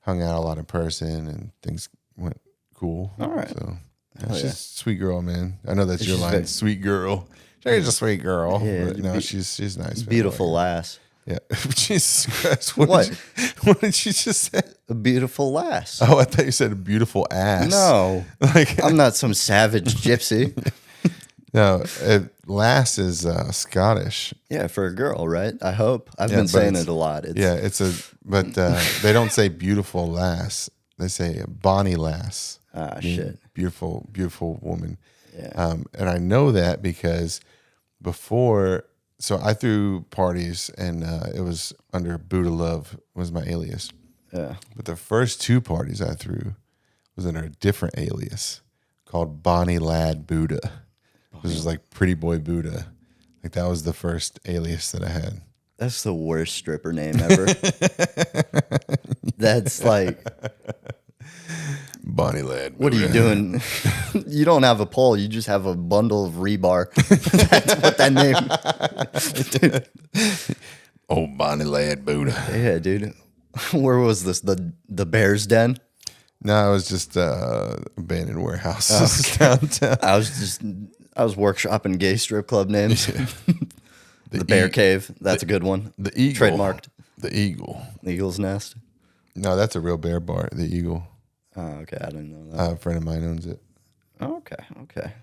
hung out a lot in person, and things went cool. All right. So Hell she's yeah. a sweet girl, man. I know that's your She's line, very- sweet girl. She's a sweet girl. Yeah, But, no, she's nice. man. Beautiful lass. Yeah. Jesus Christ. What? What? What did you just say? A beautiful lass. Oh, I thought you said a beautiful ass. No, Like I'm not some savage gypsy. no, lass is Scottish. Yeah, for a girl, right? I hope. I've Yeah, been but saying it's- it a lot. It's, Yeah, but they don't say beautiful lass. They say bonny lass. shit. Beautiful, beautiful woman. Yeah. And I know that because before, so I threw parties, and it was under Buddha Love was my alias. Yeah. But the first two parties I threw was under a different alias called Bonnie Lad Buddha. This was like Pretty Boy Buddha. Like that was the first alias that I had. That's the worst stripper name ever. That's like, Bonnie Lad Buddha. what are you doing? You don't have a pole. You just have a bundle of rebar. That's what that name. Oh, Bonnie Lad Buddha. Yeah, dude. Where was this? The Bear's Den? No, it was just abandoned warehouses downtown. I was workshopping gay strip club names. The Bear Cave. That's a good one. The Eagle. Trademarked. The Eagle. Eagle's Nest. No, that's a real bear bar. The Eagle. Oh, okay. I didn't know that. A friend of mine owns it. Okay.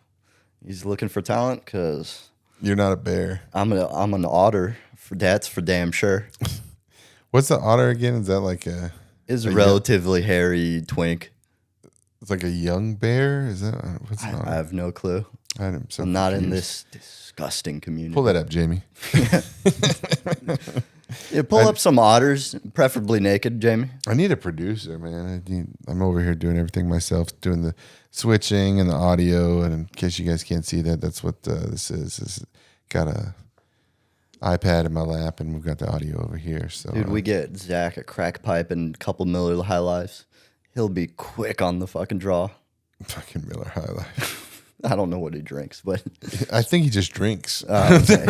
He's looking for talent because You're not a bear. I'm an otter. That's for damn sure. What's the otter again? Is that like Is a relatively hairy twink. it's like a young bear? Is that what's an I otter? have no clue. I'm so I'm not in confused. this disgusting community. Pull that up, Jamie. Yeah, pull up some otters, preferably naked, Jamie. I need a producer, man. I'm over here doing everything myself, doing the switching and the audio. And in case you guys can't see that, that's what this is. Got a iPad in my lap, and we've got the audio over here. So, Dude, we get Zach a crack pipe and a couple Miller High Lifes. He'll be quick on the fucking draw. fucking Miller High Life. I don't know what he drinks, but I think he just drinks. okay.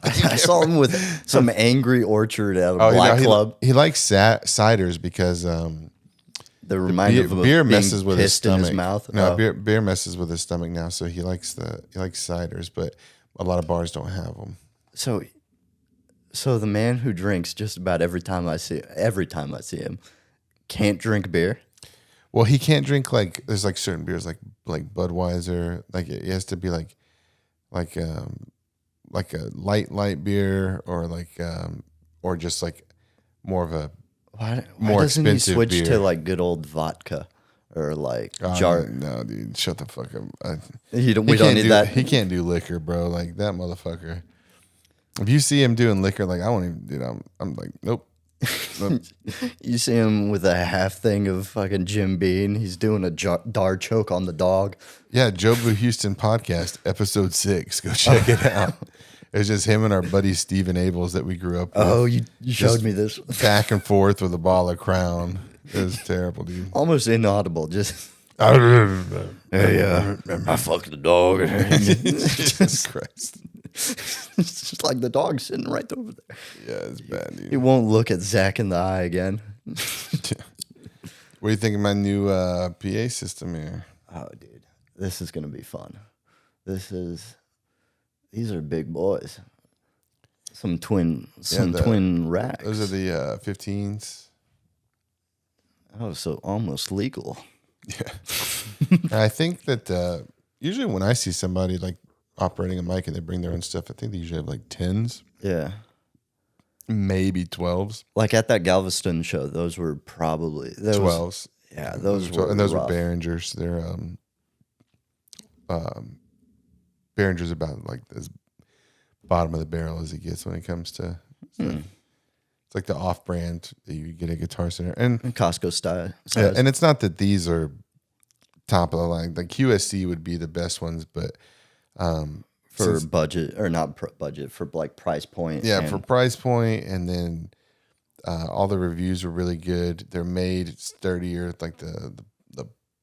I saw him with some Angry Orchard at a black club. He likes ciders because The reminder of beer being messes with his pissed in stomach. his mouth. No, Oh. beer messes with his stomach now, so he likes ciders, but a lot of bars don't have them. So the man who drinks just about every time I see him can't drink beer. Well, he can't drink there's like certain beers like Budweiser. Like it has to be like a light beer or just like more of a Why more doesn't he expensive switch beer. to like good old vodka or like jar? No, dude, shut the fuck up. We don't can't need that. He can't do liquor, bro. Like that motherfucker. If you see him doing liquor, like I won't even do that. I'm like, nope. You see him with a half thing of fucking Jim Beam. He's doing a dar choke on the dog. Yeah, Joe Blue Houston podcast, episode 6. Go check it out. It's just him and our buddy Steven Abels that we grew up with. Oh, you showed Just me this. back and forth with a ball of Crown. It was terrible, dude. Almost inaudible. Just Hey, I fucked the dog. Jesus Christ. It's just like the dog sitting right over there. Yeah, it's bad, He dude. won't look at Zach in the eye again. What do you think of my new PA system here? Oh, dude, this is gonna be fun. These are big boys. Some twin racks. Those are the 15s. Oh, so almost legal. And I think that usually when I see somebody like operating a mic and they bring their own stuff, I think they usually have like 10s, Yeah. maybe 12s. Like at that Galveston show, those were probably 12s. Yeah, those were and those rough. were Behringers. They're Behringer's about like as bottom of the barrel as it gets when it comes to stuff. It's like the off-brand that you get at Guitar Center, and Costco style. yeah, and it's not that these are top of the line. Like QSC would be the best ones, but for budget or not budget for like price point. yeah, and for price point, and then all the reviews were really good. They're made sturdier, like the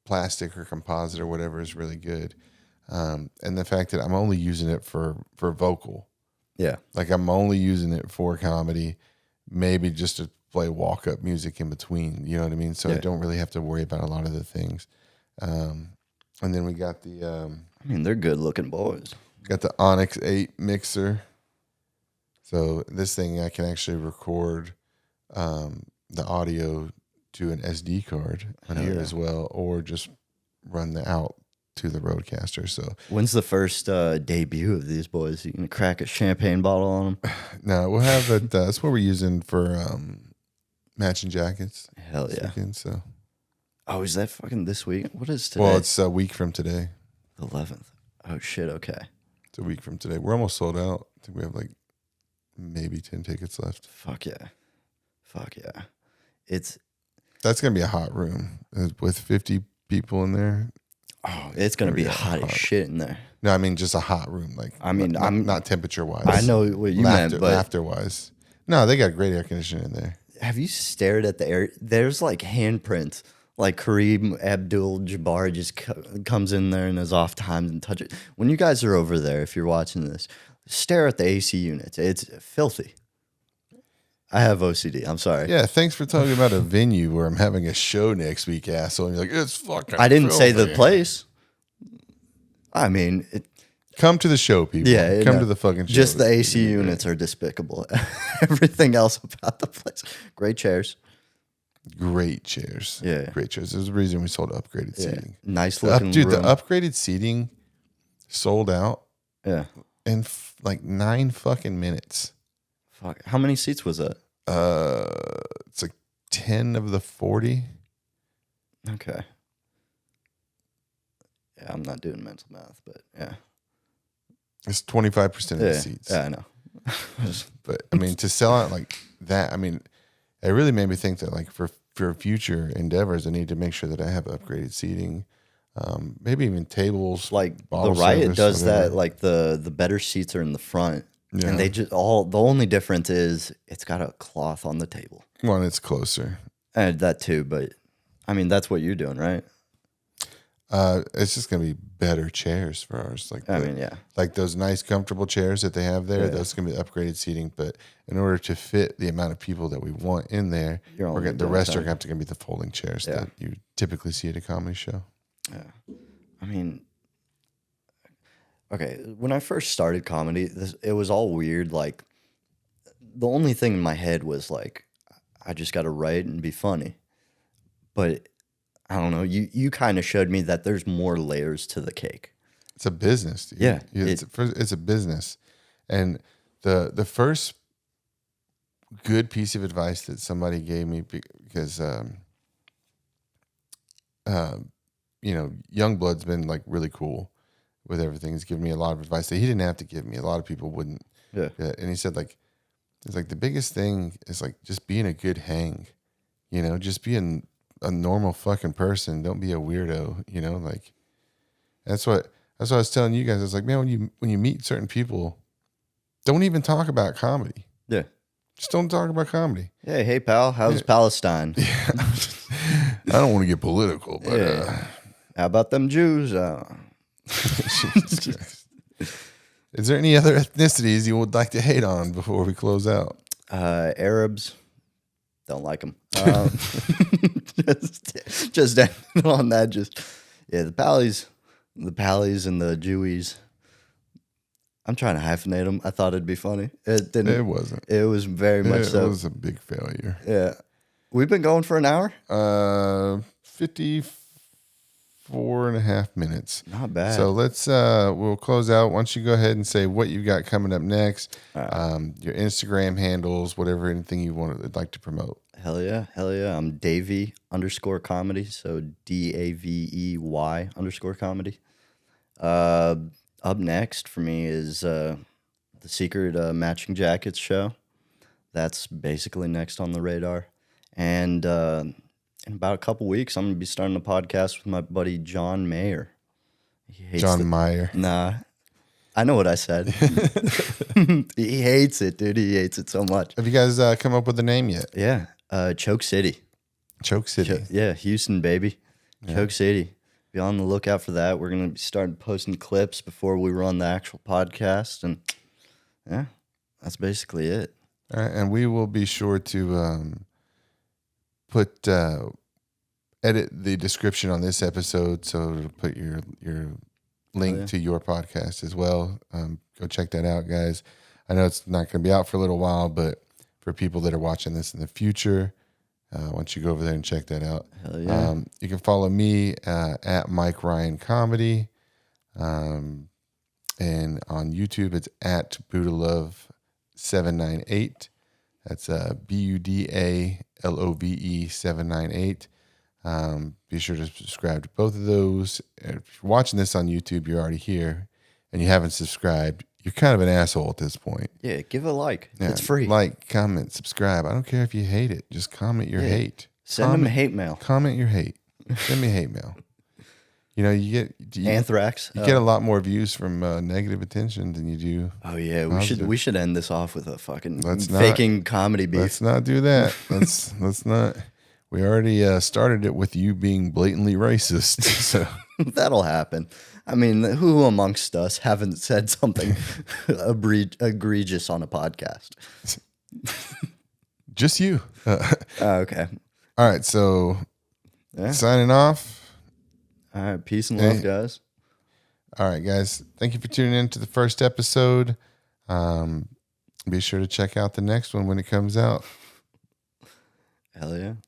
plastic or composite or whatever is really good. And the fact that I'm only using it for vocal, yeah, like I'm only using it for comedy, maybe just to play walk up music in between. You know what I mean? So I don't really have to worry about a lot of the things. And then we got the I mean, they're good looking boys. got the Onyx 8 mixer. So this thing I can actually record the audio to an SD card on here as well, or just run the out to the Rodecaster. So when's the first debut of these boys? You gonna crack a champagne bottle on them? no, we'll have it. That's what we're using for matching jackets. Hell yeah! Weekend, so Oh, is that fucking this week? What is today? well, it's a week from today. the 11th. Oh shit. Okay. It's a week from today. We're almost sold out. I think we have like maybe 10 tickets left. Fuck yeah. Fuck yeah. It's That's gonna be a hot room with 50 people in there. it's gonna be Yeah, hot as hot. shit in there. No, I mean just a hot room. Like I mean, I'm not temperature wise. I know what you meant, but laughter wise. No, they got great air conditioning in there. have you stared at the air? There's like handprints. Like Kareem Abdul-Jabbar just comes in there in his off times and touch it. When you guys are over there, if you're watching this, stare at the AC units. It's filthy. I have OCD. I'm sorry. Yeah, thanks for talking about a venue where I'm having a show next week, asshole. And you're like, it's fucking I didn't say the filthy. place. I mean, Come to the show, people. yeah. Come no, to the fucking show. Just the AC units are despicable. Everything else about the place. Great chairs. Great chairs. Yeah. Great chairs. There's a reason we sold upgraded Yeah. seating. Nice The looking the room. upgraded seating sold out Yeah. in like 9 fucking minutes. Fuck. How many seats was that? It's like 10 of the 40. Okay. Yeah, I'm not doing mental math, but yeah. It's 25% of the seats. Yeah, I know. But I mean, to sell out like that, I mean, it really made me think that like for future endeavors, I need to make sure that I have upgraded seating, maybe even tables. Like the bottle Riot service, does whatever. that. Like the better seats are in the front, Yeah. and they just all. The only difference is it's got a cloth on the table, One, it's closer. and that too. But I mean, that's what you're doing, right? It's just gonna be better chairs for ours. Like I mean, yeah. like those nice, comfortable chairs that they have there. Yeah. Those can be upgraded seating, but in order to fit the amount of people that we want in there, You're only the doing rest are ten. going to be the folding chairs Yeah. that you typically see at a comedy show. Yeah. I mean, okay, when I first started comedy, it was all weird. Like, the only thing in my head was like, I just got to write and be funny. But I don't know. You kind of showed me that there's more layers to the cake. It's a business, dude. Yeah, It's a business, and the first good piece of advice that somebody gave me because Youngblood's been like really cool with everything. He's given me a lot of advice that he didn't have to give me. A lot of people wouldn't. Yeah. And he said like, it's like the biggest thing is like just being a good hang, just being a normal fucking person. Don't be a weirdo, like that's what I was telling you guys. It's like, man, when you meet certain people, don't even talk about comedy. Yeah. Just don't talk about comedy. Hey, pal, how's Palestine? I don't want to get political, but Yeah. How about them Jews? Jesus Christ. Is there any other ethnicities you would like to hate on before we close out? Arabs, don't like them. Just ending on that. The Pallies and the Jewies. I'm trying to hyphenate them. I thought it'd be funny. It didn't. It wasn't. It was very much It so. was a big failure. Yeah, we've been going for an hour. 54.5 minutes. Not bad. So let's we'll close out. Once you go ahead and say what you've got coming up next, your Instagram handles, whatever, anything you would like to promote. Hell yeah. Hell yeah. I'm Davey _comedy. So DAVEY _comedy. Uh, Up next for me is the Secret Matching Jackets show. That's basically next on the radar. And in about a couple weeks, I'm going to be starting a podcast with my buddy John Mayer. He hates John Mayer. Nah, I know what I said. He hates it, dude. He hates it so much. Have you guys come up with a name yet? Yeah. Choke City. Choke City. Yeah, Houston, baby. Choke City. Be on the lookout for that. We're going to be starting posting clips before we run the actual podcast. And yeah, that's basically it. All right, and we will be sure to put edit the description on this episode, so to put your link to your podcast as well. Go check that out, guys. I know it's not going to be out for a little while, but for people that are watching this in the future, why don't you go over there and check that out? Hell yeah. You can follow me at Mike Ryan Comedy, and on YouTube it's at BuddhaLove798. That's BUDALOVE 798. Be sure to subscribe to both of those. If you're watching this on YouTube, you're already here, and you haven't subscribed, you're kind of an asshole at this point. Yeah, give it a like. Yeah, It's free. Like, comment, subscribe. I don't care if you hate it. Just comment your hate. Send them hate mail. Comment your hate. Send me hate mail. You know, you Anthrax. get a lot more views from negative attention than you do. Oh yeah, positive. we should end this off with a fucking Let's not. faking comedy beef. Let's not do that. Let's not. We already started it with you being blatantly racist. So That'll happen. I mean, who amongst us haven't said something egregious on a podcast? just you. Okay. All right. So Yeah. signing off. All right. Peace and love, guys. All right, guys. Thank you for tuning in to the first episode. Be sure to check out the next one when it comes out. Hell yeah.